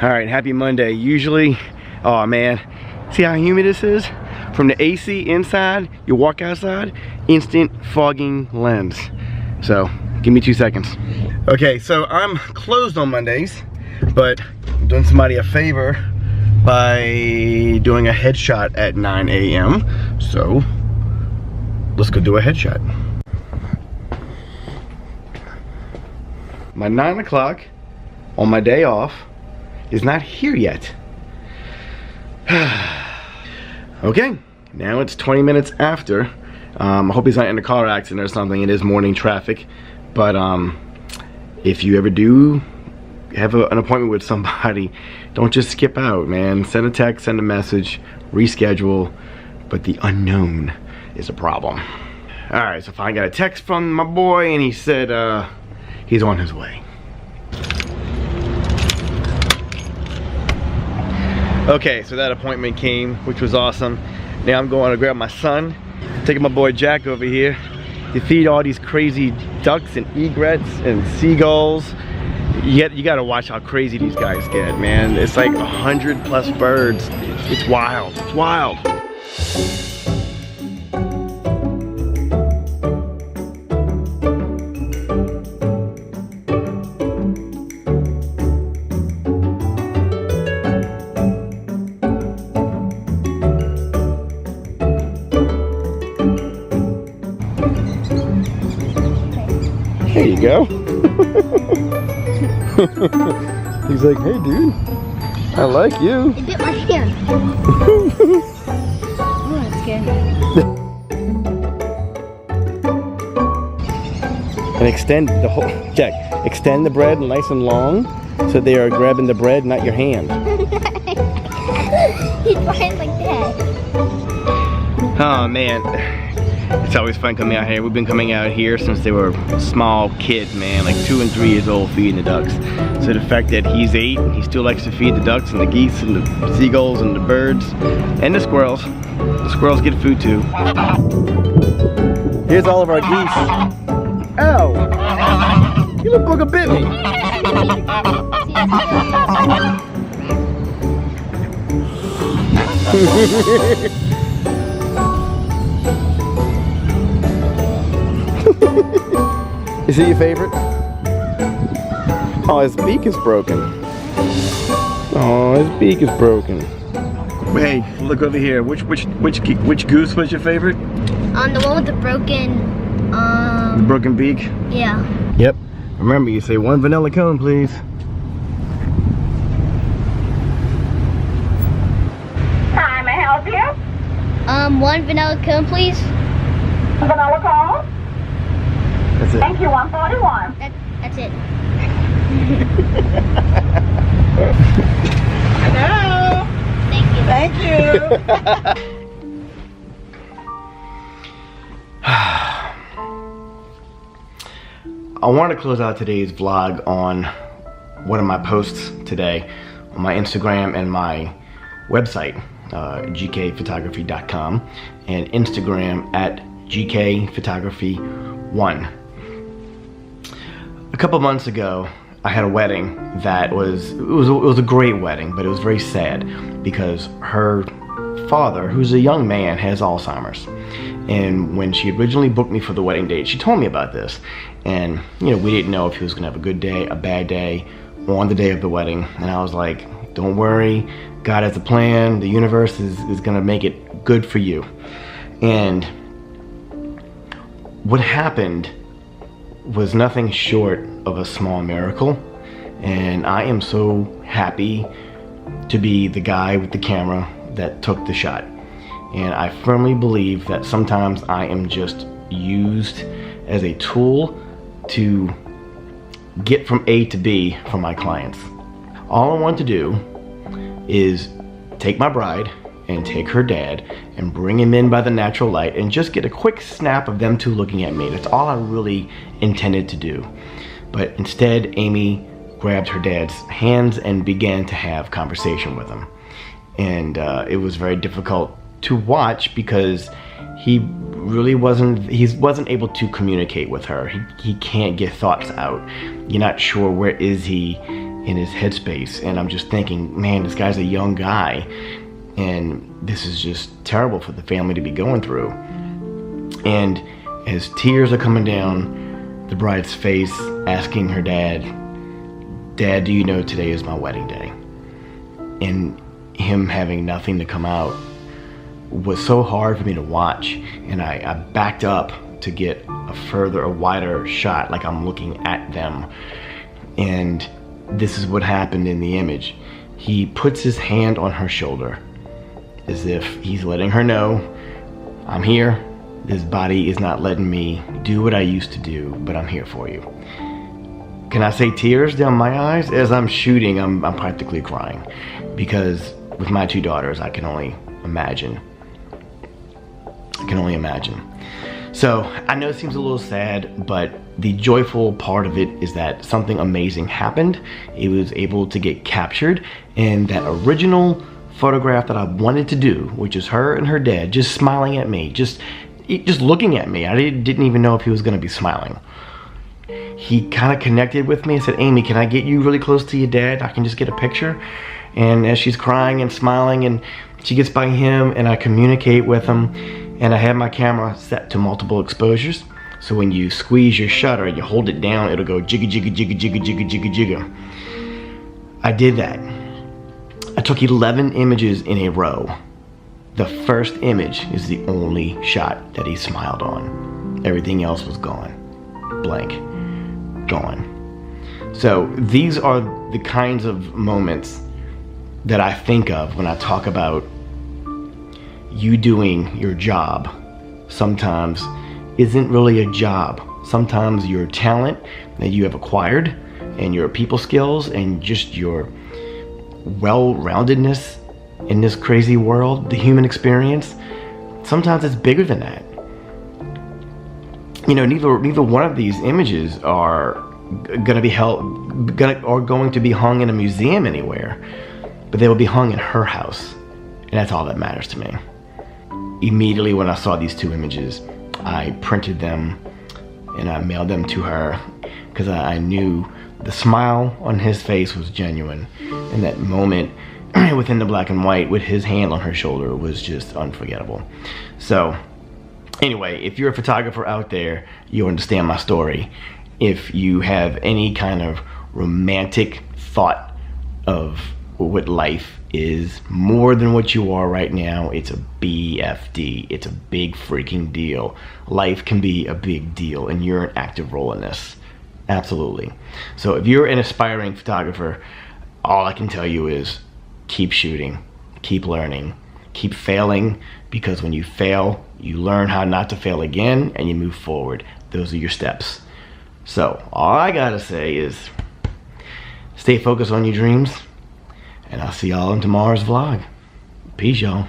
Alright, happy Monday. Usually, oh man, see how humid this is? From the AC inside, you walk outside, instant fogging lens. So, give me 2 seconds. Okay, so I'm closed on Mondays, but I'm doing somebody a favor by doing a headshot at 9 a.m. So, let's go do a headshot. My 9 o'clock on my day off is not here yet. Okay, now it's 20 minutes after. I hope he's not in a car accident or something. It is morning traffic, but if you ever do have an appointment with somebody, don't just skip out, man. Send a text, send a message, reschedule, but the unknown is a problem. All right, so I finally got a text from my boy, and he said he's on his way. Okay, so that appointment came, which was awesome. Now I'm going to grab my son, taking my boy Jack over here to feed all these crazy ducks and egrets and seagulls. You gotta watch how crazy these guys get, man. It's like 100+ birds. It's wild, it's wild. There you go. He's like, hey dude, I like you. It bit my hand. Oh, that's good. And extend the whole, Jack, extend the bread nice and long so they are grabbing the bread, not your hand. He's flying like that. Oh man. It's always fun coming out here. We've been coming out here since they were small kids, man, like 2 and 3 years old, feeding the ducks. So the fact that he's 8, he still likes to feed the ducks and the geese and the seagulls and the birds and the squirrels. The squirrels get food too. Here's all of our geese. Ow! You look like a bit me. Is he your favorite? Oh, his beak is broken. Oh, his beak is broken. Hey, look over here. Which goose was your favorite? The one with the broken, The broken beak? Yeah. Yep. Remember, you say 1 vanilla cone, please. Hi, may I help you? 1 vanilla cone, please. Vanilla cone? That's it. Thank you, 141. That's it. Hello. Thank you. Thank you. I want to close out today's vlog on one of my posts today on my Instagram and my website, gkphotography.com, and Instagram at gkphotography1. A couple months ago, I had a wedding that was a great wedding, but it was very sad because her father, who's a young man, has Alzheimer's. And when she originally booked me for the wedding date, she told me about this. And, you know, we didn't know if he was gonna have a good day, a bad day, on the day of the wedding. And I was like, don't worry, God has a plan, the universe is gonna make it good for you. And what happened was nothing short of a small miracle, and I am so happy to be the guy with the camera that took the shot. And I firmly believe that sometimes I am just used as a tool to get from A to B for my clients. All I want to do is take my bride and take her dad and bring him in by the natural light and just get a quick snap of them two looking at me. That's all I really intended to do. But instead, Amy grabbed her dad's hands and began to have conversation with him. And it was very difficult to watch because he really wasn't able to communicate with her. He can't get thoughts out. You're not sure where is he in his headspace, and I'm just thinking, man, this guy's a young guy, and this is just terrible for the family to be going through. And as tears are coming down the bride's face, asking her dad, "Dad, do you know today is my wedding day?" And him having nothing to come out was so hard for me to watch, and I backed up to get a wider shot, like I'm looking at them. And this is what happened in the image. He puts his hand on her shoulder as if he's letting her know, I'm here. This body is not letting me do what I used to do, but I'm here for you. Can I say tears down my eyes? As I'm shooting, I'm practically crying, because with my 2 daughters, I can only imagine. So I know it seems a little sad, but the joyful part of it is that something amazing happened. It was able to get captured, and that original photograph that I wanted to do, which is her and her dad just smiling at me, just looking at me. I didn't even know if he was going to be smiling. He kind of connected with me and said, "Amy, can I get you really close to your dad? I can just get a picture." And as she's crying and smiling, and she gets by him, and I communicate with him, and I have my camera set to multiple exposures. So when you squeeze your shutter, you hold it down, it'll go jigga jigga jigga jigga jigga jigga jigga. I did that. I took 11 images in a row. The first image is the only shot that he smiled on. Everything else was gone. Blank. Gone. So these are the kinds of moments that I think of when I talk about you doing your job. Sometimes isn't really a job. Sometimes your talent that you have acquired, and your people skills, and just your well-roundedness in this crazy world, the human experience, sometimes it's bigger than that. You know, neither one of these images are going to be hung in a museum anywhere, but they will be hung in her house, and that's all that matters to me. Immediately when I saw these 2 images, I printed them and I mailed them to her, because I knew the smile on his face was genuine, and that moment within the black and white with his hand on her shoulder was just unforgettable. So anyway, if you're a photographer out there, you understand my story. If you have any kind of romantic thought of what life is more than what you are right now, it's a BFD. It's a big freaking deal. Life can be a big deal, and you're an active role in this. Absolutely. So if you're an aspiring photographer, all I can tell you is keep shooting, keep learning, keep failing, because when you fail, you learn how not to fail again, and you move forward. Those are your steps. So all I gotta say is stay focused on your dreams, and I'll see y'all in tomorrow's vlog. Peace, y'all.